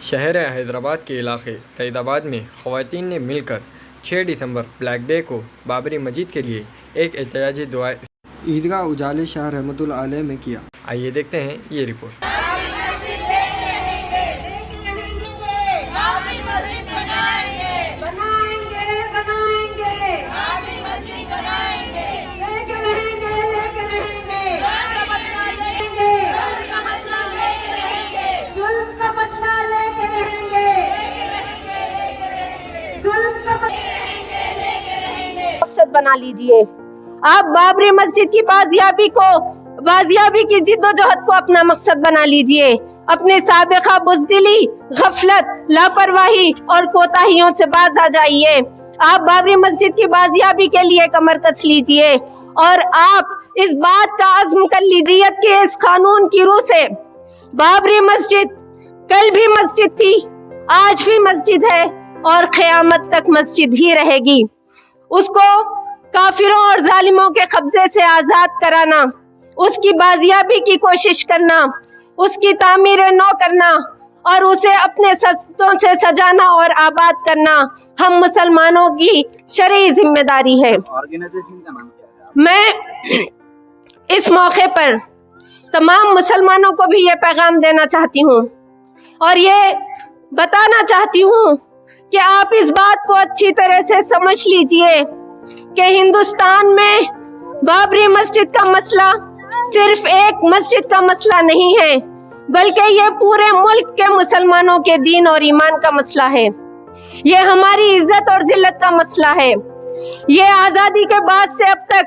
शहर हैदराबाद के इलाके सईदाबाद में ख़वातीन ने मिलकर 6 दिसंबर ब्लैक डे को बाबरी मस्जिद के लिए एक एहतजाजी दुआ ईदगाह उजाले शाह रहमतुल्लाह अलैह में किया। आइए देखते हैं ये रिपोर्ट। बना लीजिए। आप बाबरी मस्जिद की बाजियाबी की जिद्दोजहद को अपना मकसद बना लीजिए। अपने साबिक़ा बुज़दिली, गफलत, लापरवाही और कोताहियों से बाज आ जाइए। आप बाबरी मस्जिद की बाजियाबी के लिए कमर कस लीजिए और आप इस बात का अज़्म कर लीजिए कि इस कानून की रूह से बाबरी मस्जिद कल भी मस्जिद थी, आज भी मस्जिद है और क़यामत तक मस्जिद ही रहेगी। उसको काफिरों और जालिमों के कब्जे से आजाद कराना, उसकी बाजियाबी की कोशिश करना, उसकी तामीर नौ करना और उसे अपने सत्तों से सजाना और आबाद करना हम मुसलमानों की शरई जिम्मेदारी है। ऑर्गेनाइजेशन का नाम क्या है? मैं इस मौके पर तमाम मुसलमानों को भी ये पैगाम देना चाहती हूँ और ये बताना चाहती हूँ कि आप इस बात को अच्छी तरह से समझ लीजिए कि हिंदुस्तान में बाबरी मस्जिद का मसला सिर्फ एक मस्जिद का मसला नहीं है, बल्कि ये पूरे मुल्क के मुसलमानों के दीन और ईमान का मसला है। ये हमारी इज्जत और जिल्लत का मसला है। ये आजादी के बाद से अब तक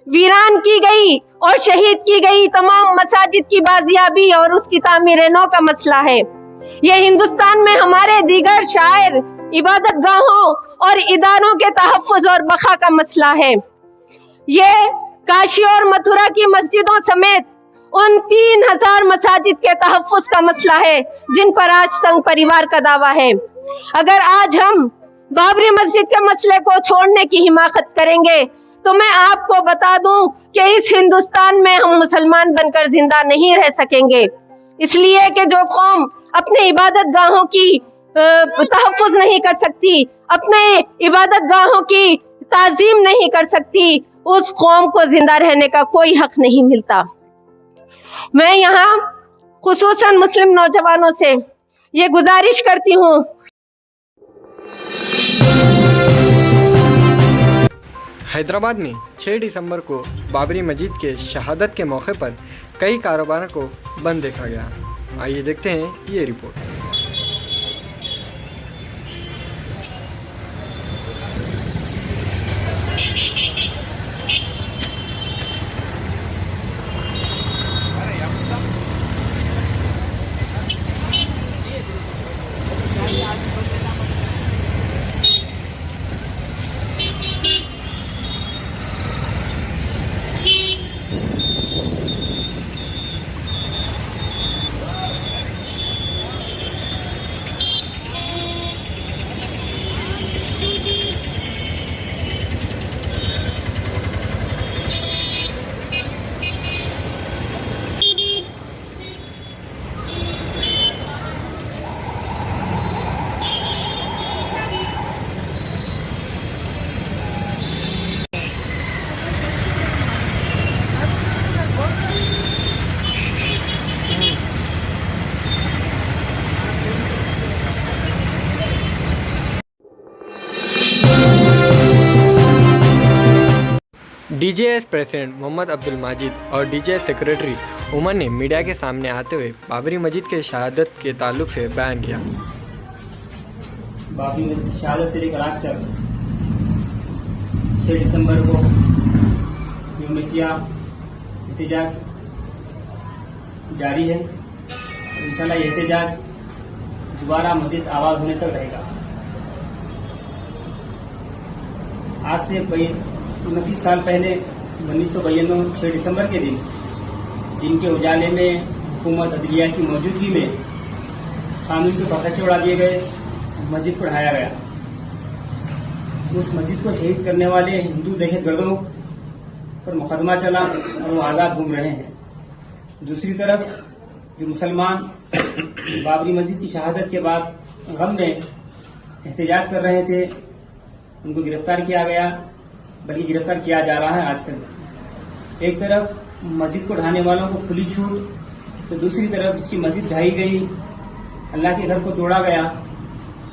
वीरान की गई और शहीद की गई तमाम मसाजिद की बाजियाबी और उसकी तामीर नौ का मसला है। ये हिंदुस्तान में हमारे दीगर शायर, इबादत गाहों और इदारों के तहफ़्फ़ुज़ और बक़ा का मसला है। ये काशी और मथुरा की मस्जिदों समेत उन 3000 मसाजिद के तहफ़्फ़ुज़ का मसला है जिन पर आज संघ परिवार का दावा है। अगर आज हम बाबरी मस्जिद के मसले को छोड़ने की हिमाकत करेंगे तो मैं आपको बता दूं कि इस हिंदुस्तान में हम मुसलमान बनकर जिंदा नहीं रह सकेंगे। इसलिए कि जो कौम अपने इबादत गाहों की तहफ़्फ़ुज़ नहीं कर सकती, अपने इबादत गाहों की ताज़ीम नहीं कर सकती, उस कौम को जिंदा रहने का कोई हक नहीं मिलता। मैं यहाँ खुसूसन मुस्लिम नौजवानों से ये गुजारिश करती हूँ। हैदराबाद में 6 दिसंबर को बाबरी मस्जिद के शहादत के मौके पर कई कारोबारों को बंद देखा गया। आइए देखते हैं ये रिपोर्ट। डीजेएस प्रेसिडेंट मोहम्मद अब्दुल माजिद और डीजेएस सेक्रेटरी उमर ने मीडिया के सामने आते हुए बाबरी मस्जिद के शहादत के ताल्लुक से बयान किया। बाबरी मस्जिद की शहादत से लेकर आज तक 6 दिसंबर को यूनिसिया एहतजाज जारी है। इंशाल्लाह ये एहतजाज दोबारा मस्जिद आबाद होने तक रहेगा। आज से 29 साल पहले 1992 6 दिसंबर के दिन के उजाले में हुकूमत अदलिया की मौजूदगी में कानून के पताचे उड़ा दिए गए, मस्जिद को ढहाया गया। उस मस्जिद को शहीद करने वाले हिंदू दहशतगर्दों पर मुकदमा चला और वो आजाद घूम रहे हैं। दूसरी तरफ जो मुसलमान बाबरी मस्जिद की शहादत के बाद गम में एहतजाज कर रहे थे, उनको गिरफ्तार किया गया, बल्कि गिरफ्तार किया जा रहा है आजकल। एक तरफ मस्जिद को ढाने वालों को खुली छूट, तो दूसरी तरफ जिसकी मस्जिद ढाई गई, अल्लाह के घर को तोड़ा गया,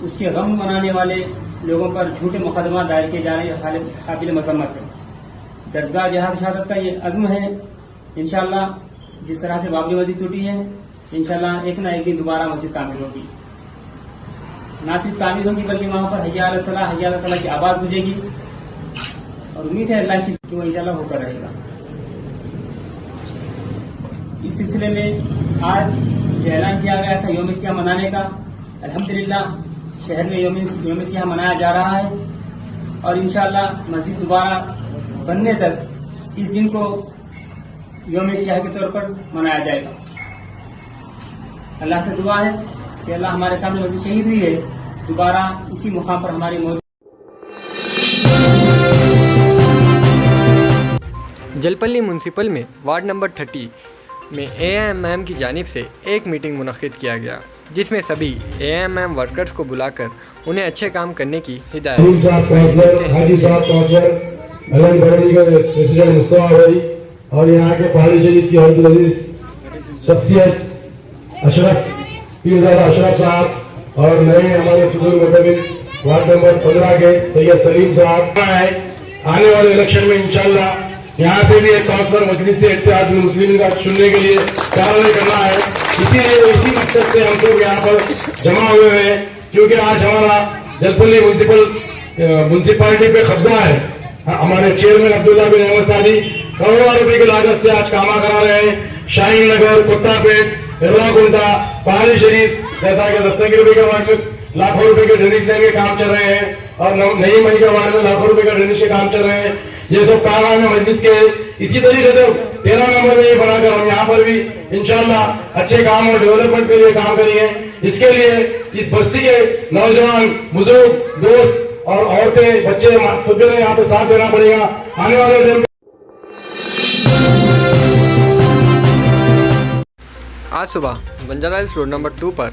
उसके गम मनाने वाले लोगों पर झूठे मुकदमा दायर किए जा रहे हैं, काबिल मजम्मत है। दरगाह जिहाद शहादत का ये अज़्म है। इंशाअल्लाह जिस तरह से बाबरी मस्जिद टूटी है, इंशाअल्लाह एक न एक दिन दोबारा मस्जिद तामीर होगी। न सिर्फ तामीर होगी बल्कि वहां पर हय्या अला सलाह, हय्या अला फलाह की आवाज गूंजेगी और उम्मीद है अल्लाह की कि वो इंशाअल्लाह होकर रहेगा। इस सिलसिले में आज जो ऐलान किया गया था यौम सियाह मनाने का, अल्हम्दुलिल्लाह शहर में यौम सियाह मनाया जा रहा है और इंशाअल्लाह मस्जिद दोबारा बनने तक इस दिन को यौम सियाह के तौर पर मनाया जाएगा। अल्लाह से दुआ है कि अल्लाह हमारे सामने मस्जिद शहीद हुई है, दोबारा इसी मुकाम पर हमारी मौजूद। जलपल्ली म्यूनसिपल में वार्ड नंबर 30 में AMM की जानिब से एक मीटिंग मुनक्किद किया गया, जिसमें सभी AMM वर्कर्स को बुलाकर उन्हें अच्छे काम करने की हिदायत और यहाँ के पहाड़ी शरीफ की अजीज शख्सियत अशरफ साहब और नए हमारे सुदूर मुताबिक वार्ड नंबर 15 के सैयद सलीम साहब है। आने वाले इलेक्शन में इंशाल्लाह यहाँ से भी एक काउंसलर मजलिस से इत्तेहाद मुस्लिम का चुनने के लिए कार्रवाई करना है। इसीलिए इसी मकसद से हम लोग यहाँ पर जमा हुए हैं, क्योंकि आज हमारा जलपल्ली म्यूनसिपालिटी पे कब्जा है। हमारे चेयरमैन अब्दुल्ला बिन अहमद सादी करोड़ों रुपए की लागत से आज कामा करा रहे हैं। शाहीन नगर, कुत्तापेट, एर्राकुंटा, पहाड़ी शरीफ जैसा कि दस्तगिरी के वार्ड में लाखों रुपए के ड्रेनेज लाइन के काम चल रहे हैं और नई मई के वार्ड में लाखों रुपए का ड्रेनेज के काम चल रहे हैं। ये सब काम है मजलिस के। इसी तरीके से 13 नंबर में ये बनाकर हम यहाँ पर भी इंशाल्लाह अच्छे काम और डेवलपमेंट के लिए काम करेंगे। इसके लिए इस बस्ती के नौजवान, बुजुर्ग, दोस्त और औरतें, बच्चे सबको यहाँ पे साथ देना पड़ेगा। आने वाले दिन आज सुबह बंजारा हिल्स रोड नंबर 2 पर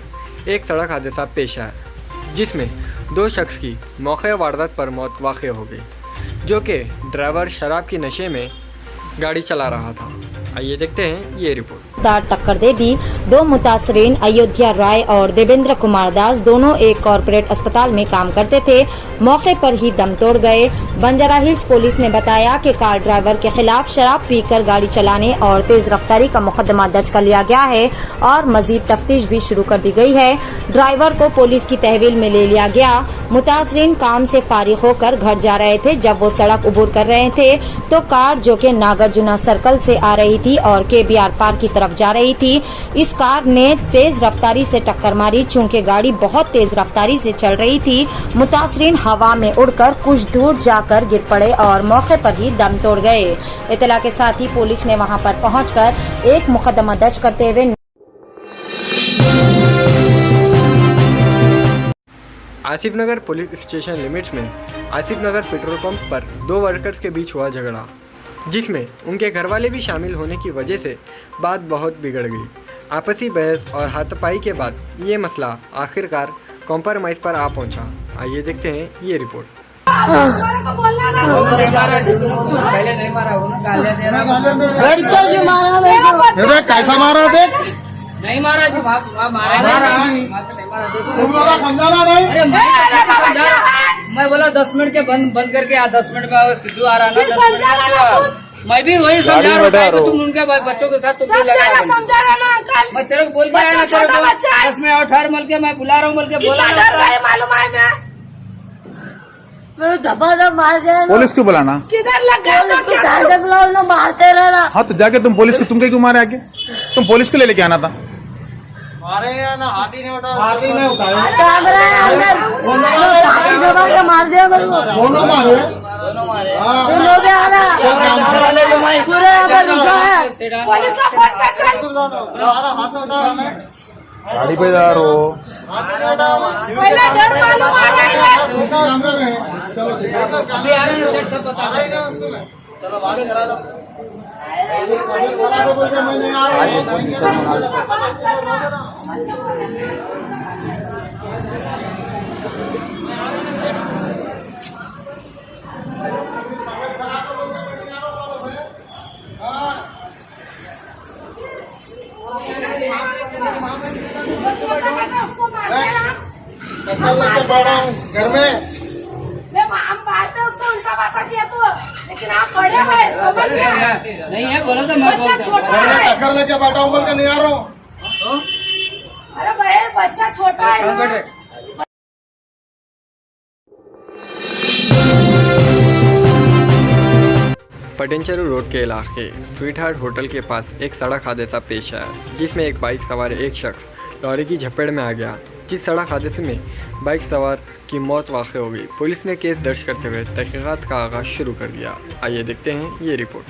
एक सड़क हादसा पेश आया, जिसमें 2 शख्स की मौके वारदात पर मौत वाक़ हो गई, जो कि ड्राइवर शराब की नशे में गाड़ी चला रहा था। आइए देखते हैं ये रिपोर्ट। टक्कर दे दी। 2 मुतासरीन अयोध्या राय और देवेंद्र कुमार दास दोनों एक कॉर्पोरेट अस्पताल में काम करते थे, मौके पर ही दम तोड़ गए। बंजारा हिल्स पुलिस ने बताया कि कार ड्राइवर के खिलाफ शराब पीकर गाड़ी चलाने और तेज रफ्तारी का मुकदमा दर्ज कर लिया गया है और मजीद तफ्तीश भी शुरू कर दी गई है। ड्राइवर को पुलिस की तहवील में ले लिया गया। मुतासरीन काम से फारिग होकर घर जा रहे थे। जब वो सड़क उबूर कर रहे थे तो कार जो कि नागार्जुना सर्कल से आ रही थी और KBR पार्क की तरफ जा रही थी, इस कार ने तेज रफ्तारी से टक्कर मारी। चूंकि गाड़ी बहुत तेज रफ्तारी से चल रही थी, मुतासरीन हवा में उड़कर कुछ दूर जाकर गिर पड़े और मौके पर ही दम तोड़ गए। इत्तला के साथ ही पुलिस ने वहां पर पहुंचकर एक मुकदमा दर्ज करते हुए आसिफ नगर पुलिस स्टेशन लिमिट्स में आसिफ नगर पेट्रोल पंप पर 2 वर्कर्स के बीच हुआ झगड़ा, जिसमें उनके घरवाले भी शामिल होने की वजह से बात बहुत बिगड़ गई। आपसी बहस और हाथापाई के बाद ये मसला आखिरकार कॉम्प्रोमाइज़ पर आ पहुंचा। आइए देखते हैं ये रिपोर्ट। कैसा मारा देख नहीं मारा जी, समझाना नहीं। मैं बोला 10 मिनट के बंद करके 10 मिनट में सिद्धू आ रहा ना, 10 मिनट मैं भी वही समझा रहा हूँ। तुम उनके बच्चों के साथ तुम मैं तेरे को बोल के आया ना, 10 मिनट और ठहर मल के मैं बुला रहा हूँ, बोल के बोला पुलिस क्यों बुलाना? किधर लग गया? बुलाओ ना, मारते रहना। हाँ तो जाके तुम पुलिस को, तुम क्यों मारे आगे? तुम पुलिस को ले लेके आना था। मारे ना, हाथी नहीं उठा, हाथी नहीं उठाया, मार दिया दोनों मारे, गाड़ी पे जा रहे हो। अभी आ रहे हैं, सब बता रहे हैं। चलो बात करा लो। घर में हम बात है उसको उल्टा बात किया तो, लेकिन आप बड़े हैं समझ गए नहीं है बोलो तो मैं बच्चा छोटा है। टक्कर लेके बैठा हूँ बोल के नहीं आ रहा हूँ। अरे भाई बच्चा छोटा है ना। पटेंचरू रोड के इलाके स्वीट हार्ट होटल के पास एक सड़क हादसा पेश आया, जिसमें एक बाइक सवार एक शख्स लॉरी की झपेट में आ गया, जिस सड़क हादसे में बाइक सवार की मौत वाक़ई हो गई। पुलिस ने केस दर्ज करते हुए तहकीकात का आगाज़ शुरू कर दिया। आइए देखते हैं ये रिपोर्ट।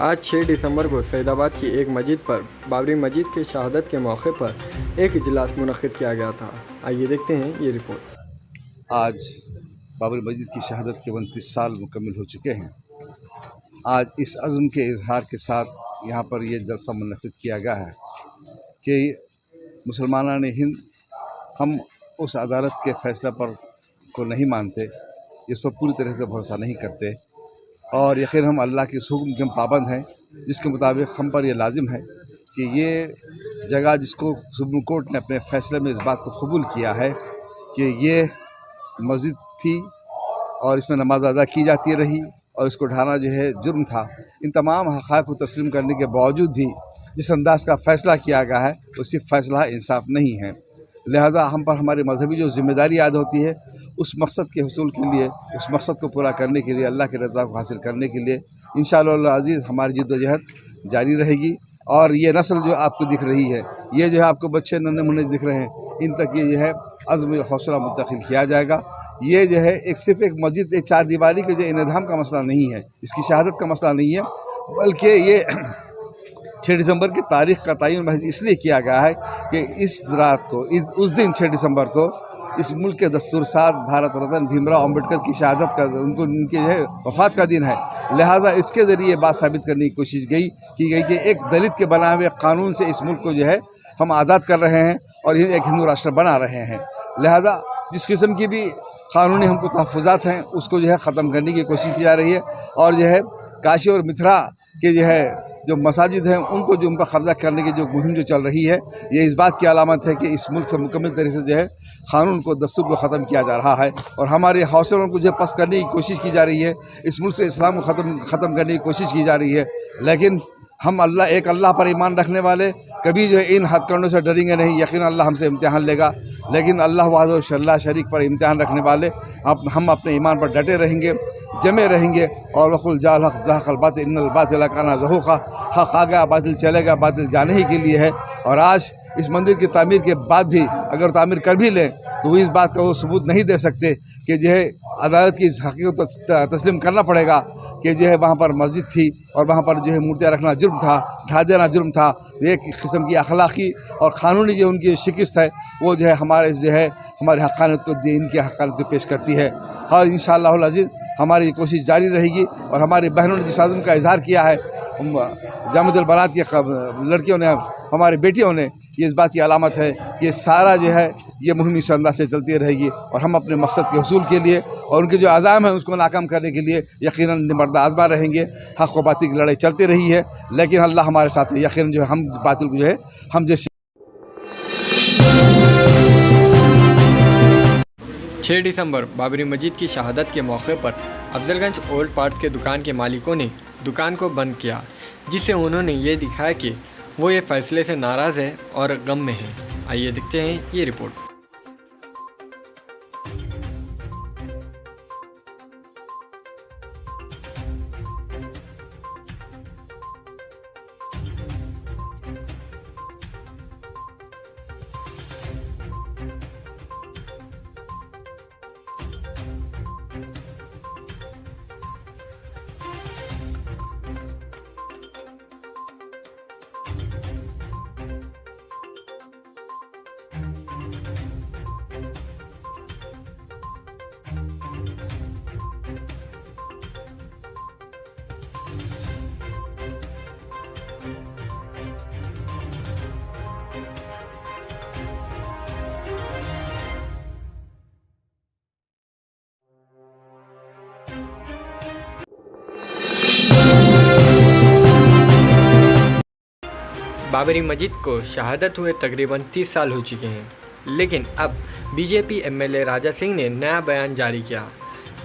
आज 6 दिसंबर को सैदाबाद की एक मस्जिद पर बाबरी मस्जिद के शहादत के मौके पर एक इजलास मुनक़्क़िद किया गया था। आइए देखते हैं ये रिपोर्ट। आज बाबरी मस्जिद की शहादत के 29 साल मुकम्मल हो चुके हैं। आज इस अज़्म के इजहार के साथ यहाँ पर ये जलसा मुनक़्क़िद किया गया है कि मुसलमानान हिंद हम उस अदालत के फ़ैसला पर को नहीं मानते, इस पर पूरी तरह से भरोसा नहीं करते और यकीन हम अल्लाह के हुक्म के हम पाबंद हैं, जिसके मुताबिक हम पर यह लाजिम है कि ये जगह जिसको सुप्रीम कोर्ट ने अपने फ़ैसले में इस बात को कबूल किया है कि ये मस्जिद थी और इसमें नमाज अदा की जाती रही और इसको ढाना जो है जुर्म था, इन तमाम हक़ाइक़ को तस्लीम करने के बावजूद भी जिस अंदाज़ का फ़ैसला किया गया है वो सिर्फ फ़ैसला इंसाफ नहीं है। लिहाजा हम पर हमारी मजहबी जो ज़िम्मेदारी याद होती है, उस मकसद के हुसूल के लिए, उस मकसद को पूरा करने के लिए, अल्लाह की रज़ा को हासिल करने के लिए इंशाअल्लाह अज़ीज़ हमारी जिद्दोजहद जारी रहेगी। और ये नस्ल जो आपको दिख रही है, ये जो है आपको बच्चे नन्हे मुन्ने दिख रहे हैं, इन तक ये जो है अज़्म हौसला मुंतकिल किया जाएगा। ये जो है एक सिर्फ एक मस्जिद एक चार दीवारी के जो इन्हदाम का मसला नहीं है, इसकी शहादत का मसला नहीं है, बल्कि ये 6 दिसंबर की तारीख़ का तयन महज इसलिए किया गया है कि इस रात को उस दिन 6 दिसंबर को इस मुल्क के दस्तूरसाज भारत रत्न भीमराव अम्बेडकर की शहादत का उनके जो है वफ़ात का दिन है। लिहाजा इसके ज़रिए बात साबित करने की कोशिश की गई कि एक दलित के बनाए हुए कानून से इस मुल्क को जो है हम आज़ाद कर रहे हैं और ये एक हिंदू राष्ट्र बना रहे हैं। लिहाजा जिस किस्म की भी कानूनी हमको तहफ़्फ़ुज़ात हैं उसको जो है ख़त्म करने की कोशिश की जा रही है और जो है काशी और मिथिला के जो मसाजिद हैं उनको जो उन पर कब्ज़ा करने की जो मुहिम जो चल रही है, ये इस बात की अलामत है कि इस मुल्क से मुकम्मल तरीके से जो है क़ानून को दस्तूर को ख़त्म किया जा रहा है और हमारे हौसलों को जो पस्त करने की कोशिश की जा रही है, इस मुल्क से इस्लाम को ख़त्म करने की कोशिश की जा रही है। लेकिन हम एक अल्लाह पर ईमान रखने वाले कभी जो है इन हथकंडों से डरेंगे नहीं। यकीन अल्लाह हमसे इम्तिहान लेगा, लेकिन अल्लाह वहदहू ला शरीक पर इम्तिहान रखने वाले हम अपने ईमान पर डटे रहेंगे, जमे रहेंगे। और वक़ुल जाल हक़ ज़हक़ल बातिल इन्नल बातिल काना ज़हूक़ा, हक़ आ गया बातिल चलेगा, बातिल जाने ही के लिए है। और आज इस मंदिर की तामीर के बाद भी अगर तामीर कर भी लें तो इस बात का वो सबूत नहीं दे सकते कि जो है अदालत की इस हकीकत को तस्लीम करना पड़ेगा कि जो है वहाँ पर मस्जिद थी और वहाँ पर जो है मूर्तियाँ रखना जुर्म था, ढा देना जुर्म था। एक किस्म की अखलाक़ी और क़ानूनी जो उनकी शिकस्त है वो जो है हमारे जो है हमारे हक़ानियत को दीन की हक़ानियत को पेश करती है। और इंशाअल्लाह अज़ीज़ हमारी कोशिश जारी रहेगी और हमारी बहनों ने जिस आज़म का इज़हार किया है, जामिअतुल बनात की लड़कियों ने, हमारी बेटियों ने, ये इस बात की अलामत है कि सारा जो है ये मुहिम इस अंदाज से चलती रहेगी और हम अपने मकसद के हुसूल के लिए और उनके जो अज़ाम है उसको नाकाम करने के लिए यकीनन निमर्द आज़मा रहेंगे। हक़ व बातिल की लड़ाई चलती रही है, लेकिन अल्लाह हमारे साथ है। यकीनन जो है हम बातिल को जो है हम जो 6 दिसंबर बाबरी मस्जिद की शहादत के मौके पर अफजलगंज ओल्ड पार्ट्स के दुकान के मालिकों ने दुकान को बंद किया, जिससे उन्होंने ये दिखाया कि वो ये फ़ैसले से नाराज़ है और गम में है। आइए देखते हैं ये रिपोर्ट। बाबरी मस्जिद को शहादत हुए तकरीबन 30 साल हो चुके हैं, लेकिन अब बीजेपी एमएलए राजा सिंह ने नया बयान जारी किया,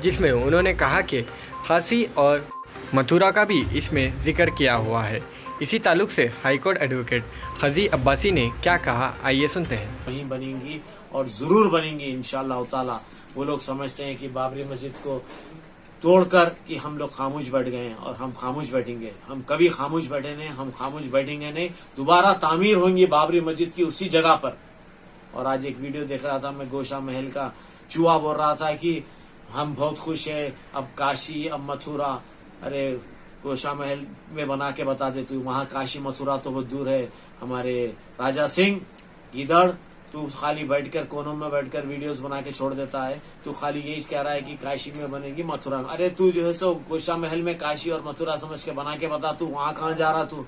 जिसमें उन्होंने कहा कि काशी और मथुरा का भी इसमें जिक्र किया हुआ है। इसी ताल्लुक से हाईकोर्ट एडवोकेट खजी अब्बासी ने क्या कहा, आइए सुनते हैं। वहीं बनेंगी और जरूर बनेंगी इंशाअल्लाह ताला। वो लोग समझते हैं कि बाबरी मस्जिद को तोड़कर कि हम लोग खामोश बैठ गए हैं और हम खामोश बैठेंगे। हम कभी खामोश बैठे नहीं, हम खामोश बैठेंगे नहीं। दोबारा तामीर होंगी बाबरी मस्जिद की उसी जगह पर। और आज एक वीडियो देख रहा था मैं, गोशा महल का चूहा बोल रहा था कि हम बहुत खुश है, अब काशी अब मथुरा। अरे गोशा महल में बना के बता दे तू, वहां काशी मथुरा तो बहुत दूर है। हमारे राजा सिंह गिदड़, तू खाली बैठकर कोनों में बैठकर वीडियोस बना के छोड़ देता है। तू खाली यही कह रहा है कि काशी में बनेगी मथुरा में। अरे तू जो है सो गोशा महल में काशी और मथुरा समझ के बना के बता, तू वहां कहाँ जा रहा। तू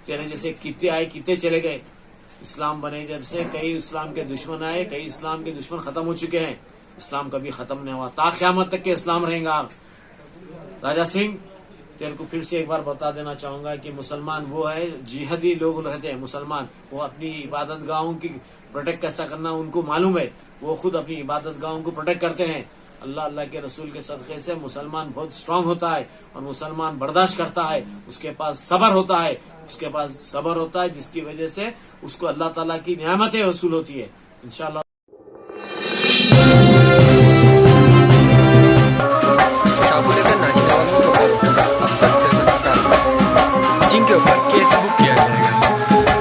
तेरे जैसे कितने आए कितने चले गए। इस्लाम बने जब से कई इस्लाम के दुश्मन आए, कई इस्लाम के दुश्मन खत्म हो चुके हैं। इस्लाम कभी खत्म नहीं हुआ, ता क़यामत तक के इस्लाम रहेगा। राजा सिंह, तेरे को फिर से एक बार बता देना चाहूंगा कि मुसलमान वो है, जिहादी लोग रहते हैं मुसलमान, वो अपनी इबादत गाहों की प्रोटेक्ट कैसा करना उनको मालूम है। वो खुद अपनी इबादत गाहों को प्रोटेक्ट करते हैं। अल्लाह के रसूल के सदक़े से मुसलमान बहुत स्ट्रांग होता है और मुसलमान बर्दाश्त करता है। उसके पास सब्र होता है, उसके पास सब्र होता है, जिसकी वजह से उसको अल्लाह ताला की नियामतें वसूल होती है इंशाअल्लाह। जिनके ऊपर केस बुक किया जाएगा,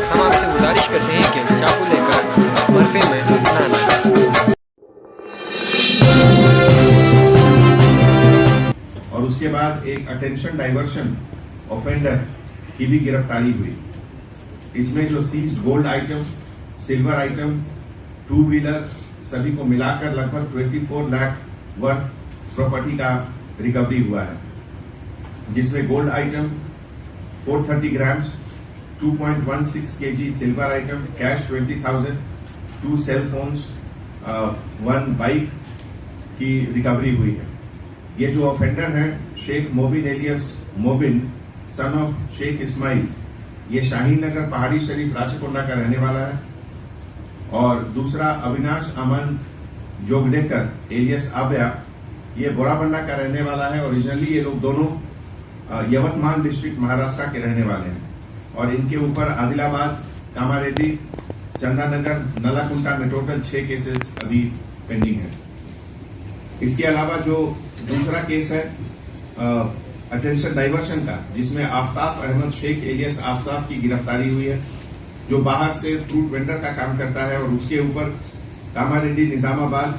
हम आपसे गुजारिश करते हैं कि चाकू लेकर बर्फे में ना जाए। और उसके बाद एक अटेंशन डाइवर्शन ऑफेंडर की भी गिरफ्तारी हुई। इसमें जो seized gold item, silver item, 2 wheeler सभी को मिलाकर लगभग 24 लाख वर्थ प्रॉपर्टी का रिकवरी हुआ है, जिसमें gold item 430 grams, 2.16 kg silver item, cash 20,000, 2 cell phones, 1 bike की रिकवरी हुई है। ये जो ऑफेंडर हैं Sheikh Mobin alias Mobin son of Sheikh Ismail, ये शाहीन नगर पहाड़ी शरीफ राचकोंडा का रहने वाला है। और दूसरा अविनाश अमन जोगडेकर एलियस आबया, ये बोराबंडा का रहने वाला है। ओरिजिनली ये लोग दोनों यवतमाल डिस्ट्रिक्ट महाराष्ट्र के रहने वाले हैं और इनके ऊपर आदिलाबाद, कामारेड्डी, चंदानगर, नलाकुंटा में टोटल 6 केसेस अभी पेंडिंग है। इसके अलावा जो दूसरा केस है अटेंशन डाइवर्शन का, जिसमें आफ्ताब अहमद शेख एलियस आफ्ताब की गिरफ्तारी हुई है, जो बाहर से फ्रूट वेंडर का काम करता है और उसके ऊपर कामारेड्डी, निजामाबाद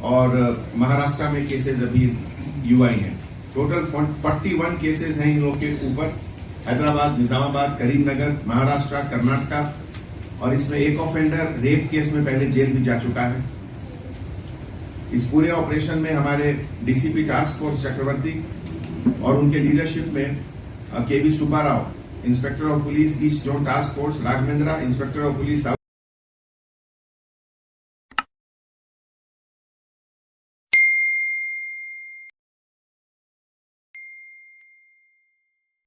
और महाराष्ट्र में केसेस अभी यूआई हैं। टोटल 41 केसेस हैं इन लोगों के ऊपर, हैदराबाद, निजामाबाद, करीमनगर, महाराष्ट्र, कर्नाटका। और इसमें एक ऑफेंडर रेप केस में पहले जेल भी जा चुका है। इस पूरे ऑपरेशन में हमारे डीसीपी टास्क फोर्स चक्रवर्ती और उनके लीडरशिप में K V Subbarao, inspector of police east zone task force Raghavendra, inspector of police